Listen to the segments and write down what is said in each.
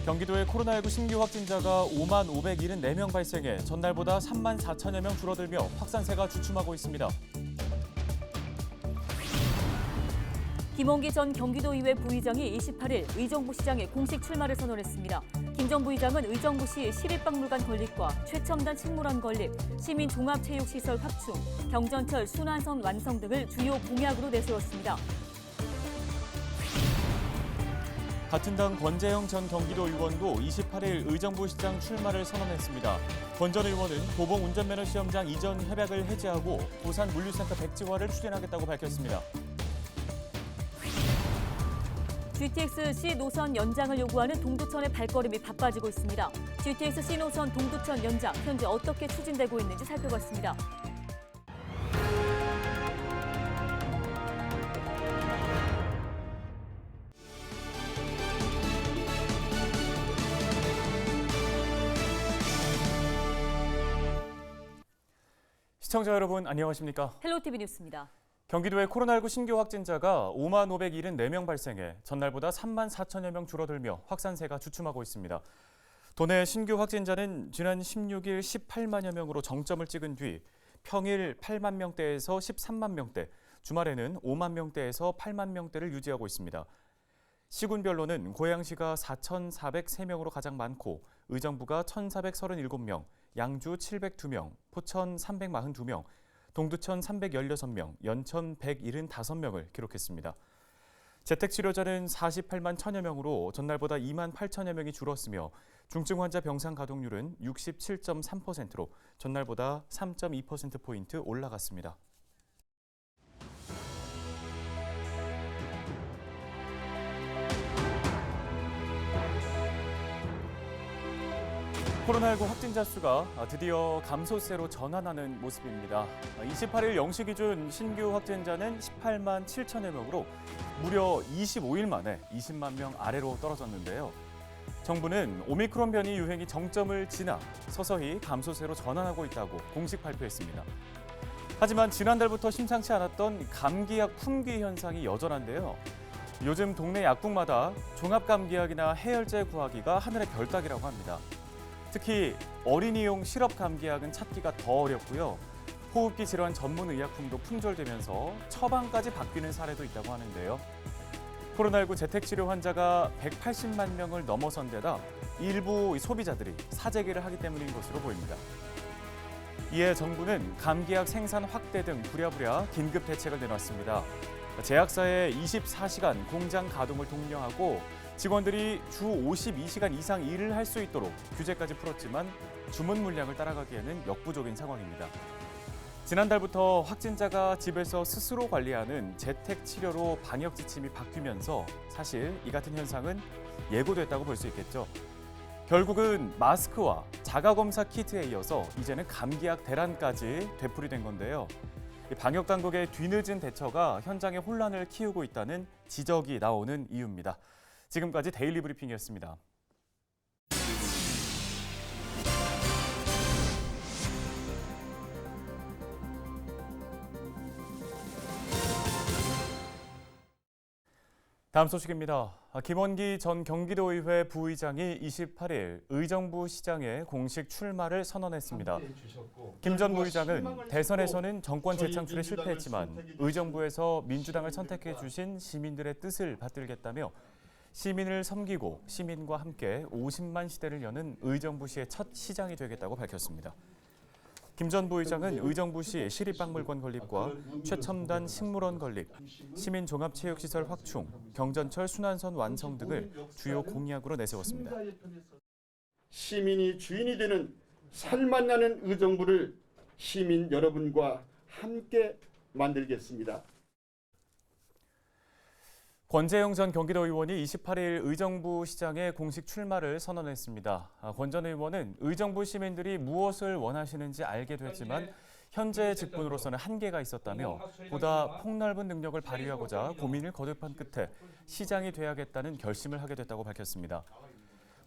경기도의 코로나19 신규 확진자가 5만 574명 발생해 전날보다 3만 4천여 명 줄어들며 확산세가 주춤하고 있습니다. 김원기 전 경기도의회 부의장이 28일 의정부 시장에 공식 출마를 선언했습니다. 김 전 부의장은 의정부시 시립박물관 건립과 최첨단 식물원 건립, 시민 종합체육시설 확충, 경전철 순환선 완성 등을 주요 공약으로 내세웠습니다. 같은 당 권재형 전 경기도 의원도 28일 의정부시장 출마를 선언했습니다. 권 전 의원은 도봉 운전면허 시험장 이전 협약을 해지하고 도산 물류센터 백지화를 추진하겠다고 밝혔습니다. GTX-C 노선 연장을 요구하는 동두천의 발걸음이 바빠지고 있습니다. GTX-C 노선 동두천 연장, 현재 어떻게 추진되고 있는지 살펴봤습니다. 시청자 여러분 안녕하십니까? 헬로티비 뉴스입니다. 경기도의 코로나19 신규 확진자가 5만 574명 발생해 전날보다 3만 4천여 명 줄어들며 확산세가 주춤하고 있습니다. 도내 신규 확진자는 지난 16일 18만여 명으로 정점을 찍은 뒤 평일 8만 명대에서 13만 명대, 주말에는 5만 명대에서 8만 명대를 유지하고 있습니다. 시군별로는 고양시가 4,403명으로 가장 많고 의정부가 1,437명, 양주 702명, 포천 342명, 동두천 316명, 연천 175명을 기록했습니다. 재택치료자는 48만 1천여 명으로 전날보다 2만 8천여 명이 줄었으며 중증 환자 병상 가동률은 67.3%로 전날보다 3.2%포인트 올라갔습니다. 코로나19 확진자 수가 드디어 감소세로 전환하는 모습입니다. 28일 0시 기준 신규 확진자는 18만 7천여 명으로 무려 25일 만에 20만 명 아래로 떨어졌는데요. 정부는 오미크론 변이 유행이 정점을 지나 서서히 감소세로 전환하고 있다고 공식 발표했습니다. 하지만 지난달부터 심상치 않았던 감기약 품귀 현상이 여전한데요. 요즘 동네 약국마다 종합감기약이나 해열제 구하기가 하늘의 별 따기라고 합니다. 특히 어린이용 시럽 감기약은 찾기가 더 어렵고요. 호흡기 질환 전문 의약품도 품절되면서 처방까지 바뀌는 사례도 있다고 하는데요. 코로나19 재택치료 환자가 180만 명을 넘어선 데다 일부 소비자들이 사재기를 하기 때문인 것으로 보입니다. 이에 정부는 감기약 생산 확대 등 부랴부랴 긴급 대책을 내놨습니다. 제약사의 24시간 공장 가동을 독려하고 직원들이 주 52시간 이상 일을 할 수 있도록 규제까지 풀었지만 주문 물량을 따라가기에는 역부족인 상황입니다. 지난달부터 확진자가 집에서 스스로 관리하는 재택치료로 방역 지침이 바뀌면서 사실 이 같은 현상은 예고됐다고 볼 수 있겠죠. 결국은 마스크와 자가검사 키트에 이어서 이제는 감기약 대란까지 되풀이된 건데요. 방역 당국의 뒤늦은 대처가 현장의 혼란을 키우고 있다는 지적이 나오는 이유입니다. 지금까지 데일리 브리핑이었습니다. 다음 소식입니다. 김원기 전 경기도의회 부의장이 28일 의정부 시장에 공식 출마를 선언했습니다. 김 전 부의장은 대선에서는 정권 재창출에 실패했지만 의정부에서 민주당을 선택해 주신 시민들의 뜻을 받들겠다며 시민을 섬기고 시민과 함께 50만 시대를 여는 의정부시의 첫 시장이 되겠다고 밝혔습니다. 김 전 부의장은 의정부시 시립박물관 건립과 최첨단 식물원 건립, 시민 종합체육시설 확충, 경전철 순환선 완성 등을 주요 공약으로 내세웠습니다. 시민이 주인이 되는 살맛나는 의정부를 시민 여러분과 함께 만들겠습니다. 권재형 전 경기도 의원이 28일 의정부 시장에 공식 출마를 선언했습니다. 권 전 의원은 의정부 시민들이 무엇을 원하시는지 알게 됐지만 현재 직분으로서는 한계가 있었다며 보다 폭넓은 능력을 발휘하고자 고민을 거듭한 끝에 시장이 돼야겠다는 결심을 하게 됐다고 밝혔습니다.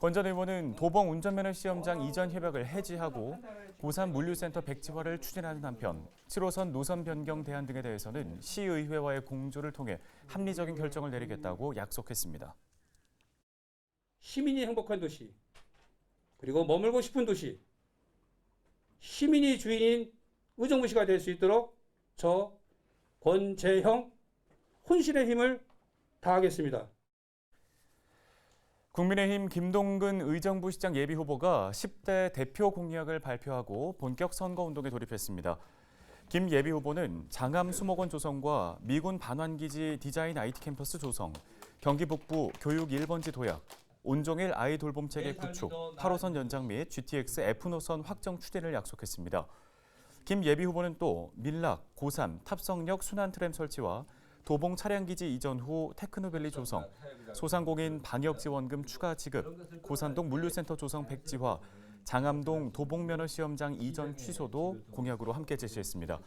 권 전 의원은 도봉 운전면허 시험장 이전 협약을 해지하고 고산 물류센터 백지화를 추진하는 한편 7호선 노선 변경 대안 등에 대해서는 시의회와의 공조를 통해 합리적인 결정을 내리겠다고 약속했습니다. 시민이 행복한 도시, 그리고 머물고 싶은 도시, 시민이 주인인 의정부시가 될 수 있도록 저 권재형 혼신의 힘을 다하겠습니다. 국민의힘 김동근 의정부시장 예비후보가 10대 대표 공약을 발표하고 본격 선거운동에 돌입했습니다. 김 예비후보는 장암 수목원 조성과 미군 반환기지 디자인 IT 캠퍼스 조성, 경기 북부 교육 1번지 도약, 온종일 아이 돌봄 체계 구축, 8호선 연장 및 GTX F노선 확정 추진을 약속했습니다. 김 예비후보는 또 밀락, 고산, 탑성역 순환 트램 설치와 도봉 차량기지 이전 후 테크노밸리 조성, 소상공인 방역지원금 추가 지급, 고산동 물류센터 조성 백지화, 장암동 도봉면허시험장 이전 취소도 공약으로 함께 제시했습니다.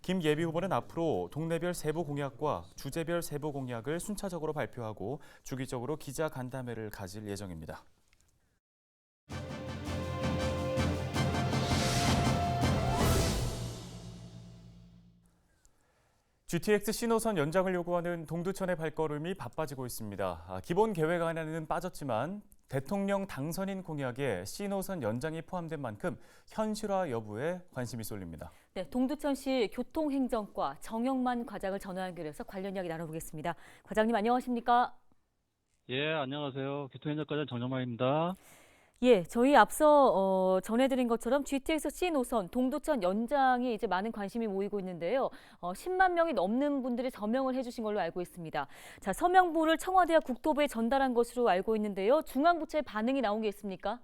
김 예비후보는 앞으로 동네별 세부 공약과 주제별 세부 공약을 순차적으로 발표하고 주기적으로 기자 간담회를 가질 예정입니다. GTX 신호선 연장을 요구하는 동두천의 발걸음이 바빠지고 있습니다. 기본 계획 안에는 빠졌지만 대통령 당선인 공약에 신호선 연장이 포함된 만큼 현실화 여부에 관심이 쏠립니다. 네, 동두천시 교통행정과 정영만 과장을 전화 연결해서 관련 이야기 나눠보겠습니다. 과장님 안녕하십니까? 예, 안녕하세요. 교통행정과장 정정만입니다. 예, 저희 앞서 전해드린 것처럼 GTX C 노선 동두천 연장이 이제 많은 관심이 모이고 있는데요. 10만 명이 넘는 분들이 서명을 해주신 걸로 알고 있습니다. 자, 서명부를 청와대와 국토부에 전달한 것으로 알고 있는데요. 중앙부처의 반응이 나온 게 있습니까?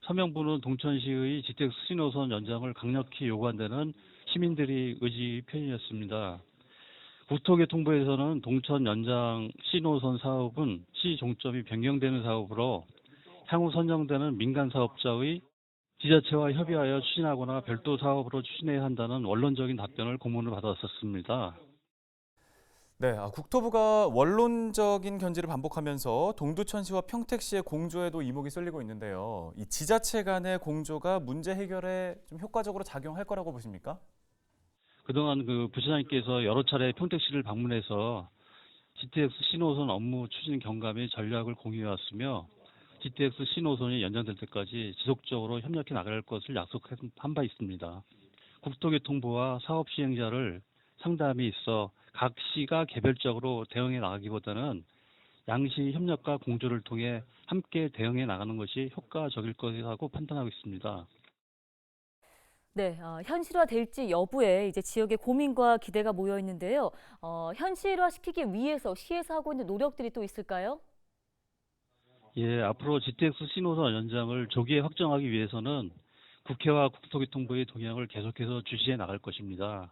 서명부는 동천시의 GTX 신호선 연장을 강력히 요구한다는 시민들의 의지 표현이었습니다. 국토교통부에서는 동천 연장 신호선 사업은 시 종점이 변경되는 사업으로 향후 선정되는 민간 사업자의 지자체와 협의하여 추진하거나 별도 사업으로 추진해야 한다는 원론적인 답변을 공문을 받았었습니다. 네, 국토부가 원론적인 견지를 반복하면서 동두천시와 평택시의 공조에도 이목이 쏠리고 있는데요. 이 지자체 간의 공조가 문제 해결에 좀 효과적으로 작용할 거라고 보십니까? 그동안 부시장님께서 여러 차례 평택시를 방문해서 GTX 신호선 업무 추진 경과 및 전략을 공유해왔으며 GTX 신호선이 연장될 때까지 지속적으로 협력해 나갈 것을 약속한 바 있습니다. 국토교통부와 사업 시행자를 상담이 있어 각 시가 개별적으로 대응해 나가기보다는 양시 협력과 공조를 통해 함께 대응해 나가는 것이 효과적일 것이라고 판단하고 있습니다. 네, 현실화될지 여부에 이제 지역의 고민과 기대가 모여 있는데요. 현실화시키기 위해서 시에서 하고 있는 노력들이 또 있을까요? 예, 앞으로 GTX 신호선 연장을 조기에 확정하기 위해서는 국회와 국토교통부의 동향을 계속해서 주시해 나갈 것입니다.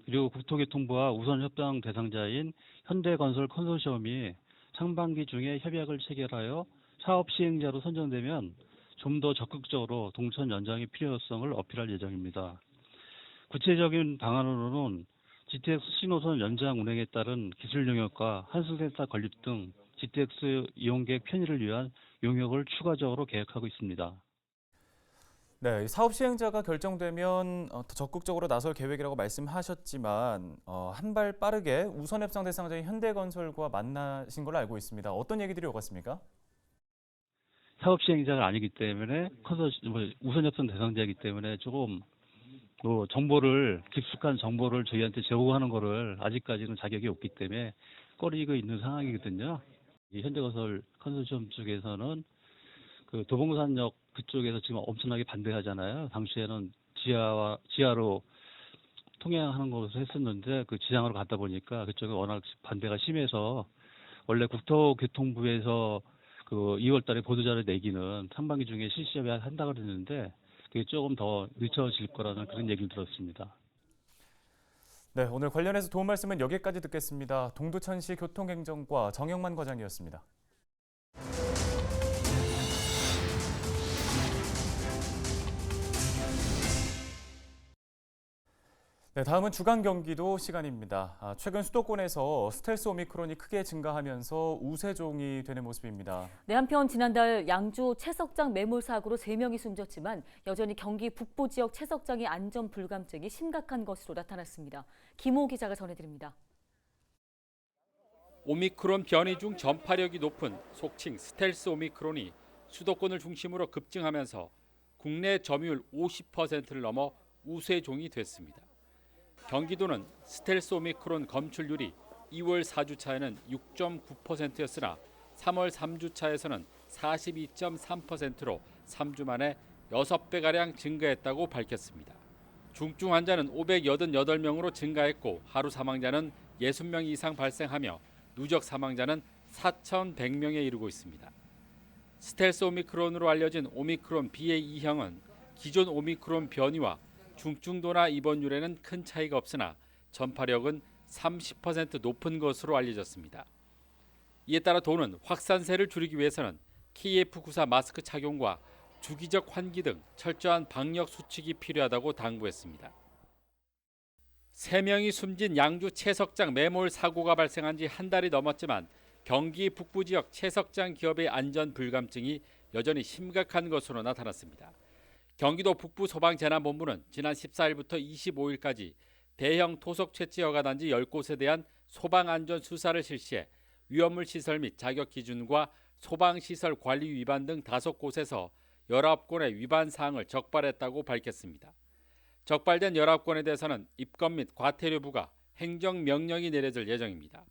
그리고 국토교통부와 우선 협상 대상자인 현대건설 컨소시엄이 상반기 중에 협약을 체결하여 사업 시행자로 선정되면 좀 더 적극적으로 동천 연장의 필요성을 어필할 예정입니다. 구체적인 방안으로는 GTX 신호선 연장 운행에 따른 기술 용역과 환승센터 건립 등 GTX 이용객 편의를 위한 용역을 추가적으로 계획하고 있습니다. 네, 사업 시행자가 결정되면 더 적극적으로 나설 계획이라고 말씀하셨지만 한 발 빠르게 우선 협상 대상자인 현대건설과 만나신 걸로 알고 있습니다. 어떤 얘기들이 오갔습니까? 사업 시행자가 아니기 때문에 우선 협상 대상자이기 때문에 조금 깊숙한 정보를 저희한테 제공하는 거를 아직까지는 자격이 없기 때문에 꺼리고 있는 상황이거든요. 이 현대건설 컨소시엄 쪽에서는 도봉산역 그쪽에서 지금 엄청나게 반대하잖아요. 당시에는 지하로 통행하는 것을 했었는데 지상으로 갔다 보니까 그쪽에 워낙 반대가 심해서 원래 국토교통부에서 2월 달에 보도자료 내기는 상반기 중에 실시합의 한다고 그랬는데 그게 조금 더 늦춰질 거라는 그런 얘기를 들었습니다. 네, 오늘 관련해서 도움 말씀은 여기까지 듣겠습니다. 동두천시 교통행정과 정영만 과장이었습니다. 네, 다음은 주간 경기도 시간입니다. 최근 수도권에서 스텔스 오미크론이 크게 증가하면서 우세종이 되는 모습입니다. 네, 한편 지난달 양주 채석장 매몰 사고로 3명이 숨졌지만 여전히 경기 북부 지역 채석장의 안전 불감증이 심각한 것으로 나타났습니다. 김호 기자가 전해드립니다. 오미크론 변이 중 전파력이 높은 속칭 스텔스 오미크론이 수도권을 중심으로 급증하면서 국내 점유율 50%를 넘어 우세종이 됐습니다. 경기도는 스텔스 오미크론 검출률이 2월 4주차에는 6.9%였으나 3월 3주차에서는 42.3%로 3주 만에 6배가량 증가했다고 밝혔습니다. 중증 환자는 588명으로 증가했고 하루 사망자는 60명 이상 발생하며 누적 사망자는 4,100명에 이르고 있습니다. 스텔스 오미크론으로 알려진 오미크론 BA2형은 기존 오미크론 변이와 중증도나 입원율에는 큰 차이가 없으나 전파력은 30% 높은 것으로 알려졌습니다. 이에 따라 도는 확산세를 줄이기 위해서는 KF94 마스크 착용과 주기적 환기 등 철저한 방역 수칙이 필요하다고 당부했습니다. 3명이 숨진 양주 채석장 매몰 사고가 발생한 지 한 달이 넘었지만 경기 북부 지역 채석장 기업의 안전 불감증이 여전히 심각한 것으로 나타났습니다. 경기도 북부 소방재난본부는 지난 14일부터 25일까지 대형 토속 채취 허가 단지 10곳에 대한 소방 안전 수사를 실시해 위험물 시설 및 자격 기준과 소방 시설 관리 위반 등 5곳에서 19건의 위반 사항을 적발했다고 밝혔습니다. 적발된 19건에 대해서는 입건 및 과태료 부과, 행정명령이 내려질 예정입니다.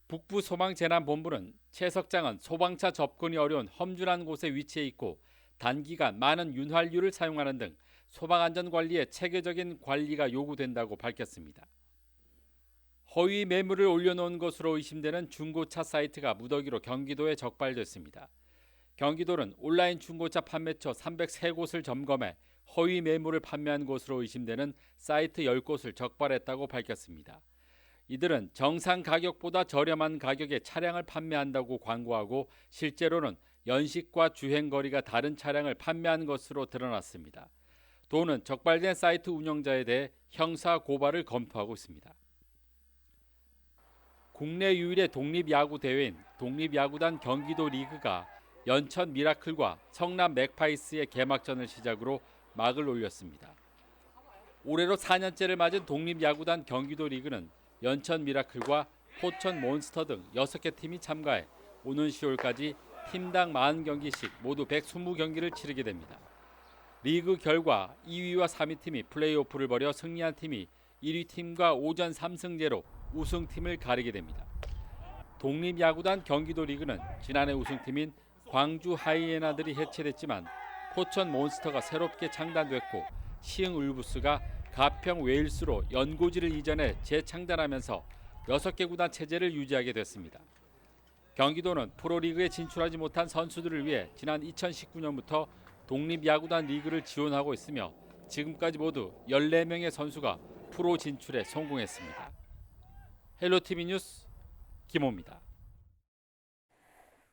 북부소방재난본부는 채석장은 소방차 접근이 어려운 험준한 곳에 위치해 있고 단기간 많은 윤활유를 사용하는 등 소방안전관리에 체계적인 관리가 요구된다고 밝혔습니다. 허위 매물을 올려놓은 것으로 의심되는 중고차 사이트가 무더기로 경기도에 적발됐습니다. 경기도는 온라인 중고차 판매처 303곳을 점검해 허위 매물을 판매한 것으로 의심되는 사이트 10곳을 적발했다고 밝혔습니다. 이들은 정상 가격보다 저렴한 가격에 차량을 판매한다고 광고하고 실제로는 연식과 주행거리가 다른 차량을 판매한 것으로 드러났습니다. 도는 적발된 사이트 운영자에 대해 형사 고발을 검토하고 있습니다. 국내 유일의 독립야구 대회인 독립야구단 경기도 리그가 연천 미라클과 성남 맥파이스의 개막전을 시작으로 막을 올렸습니다. 올해로 4년째를 맞은 독립야구단 경기도 리그는 연천 미라클과 포천 몬스터 등 6개 팀이 참가해 오는 10월까지 팀당 40경기씩 모두 120경기를 치르게 됩니다. 리그 결과 2위와 3위 팀이 플레이오프를 벌여 승리한 팀이 1위 팀과 5전 3승제로 우승팀을 가리게 됩니다. 독립야구단 경기도 리그는 지난해 우승팀인 광주 하이에나들이 해체됐지만 포천 몬스터가 새롭게 창단됐고 시흥 울브스가 가평 웨일스로 연고지를 이전해 재창단하면서 6개 구단 체제를 유지하게 됐습니다. 경기도는 프로리그에 진출하지 못한 선수들을 위해 지난 2019년부터 독립야구단 리그를 지원하고 있으며 지금까지 모두 14명의 선수가 프로 진출에 성공했습니다. 헬로티비 뉴스 김호입니다.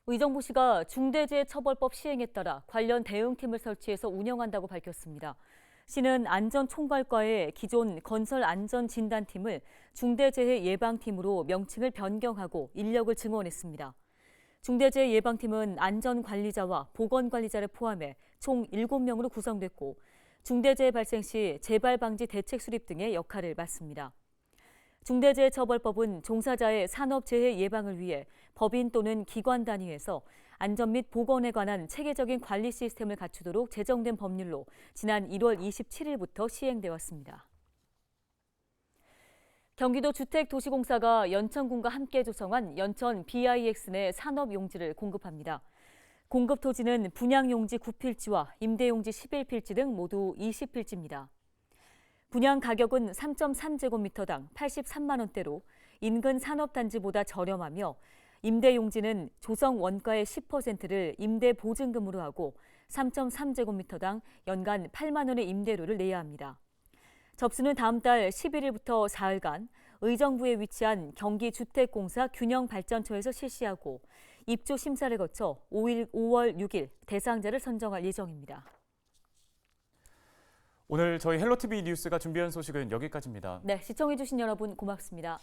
의정부시가 중대재해처벌법 시행에 따라 관련 대응팀을 설치해서 운영한다고 밝혔습니다. 시는 안전총괄과의 기존 건설안전진단팀을 중대재해예방팀으로 명칭을 변경하고 인력을 증원했습니다. 중대재해예방팀은 안전관리자와 보건관리자를 포함해 총 7명으로 구성됐고 중대재해 발생 시 재발방지 대책 수립 등의 역할을 맡습니다. 중대재해처벌법은 종사자의 산업재해 예방을 위해 법인 또는 기관 단위에서 안전 및 보건에 관한 체계적인 관리 시스템을 갖추도록 제정된 법률로 지난 1월 27일부터 시행되어 왔습니다. 경기도 주택도시공사가 연천군과 함께 조성한 연천 BIX 내 산업용지를 공급합니다. 공급 토지는 분양용지 9필지와 임대용지 11필지 등 모두 20필지입니다. 분양 가격은 3.3제곱미터당 83만 원대로 인근 산업단지보다 저렴하며 임대용지는 조성 원가의 10%를 임대보증금으로 하고 3.3제곱미터당 연간 8만 원의 임대료를 내야 합니다. 접수는 다음 달 11일부터 사흘간 의정부에 위치한 경기주택공사 균형발전처에서 실시하고 입주 심사를 거쳐 5월 6일 대상자를 선정할 예정입니다. 오늘 저희 헬로티비 뉴스가 준비한 소식은 여기까지입니다. 네, 시청해주신 여러분 고맙습니다.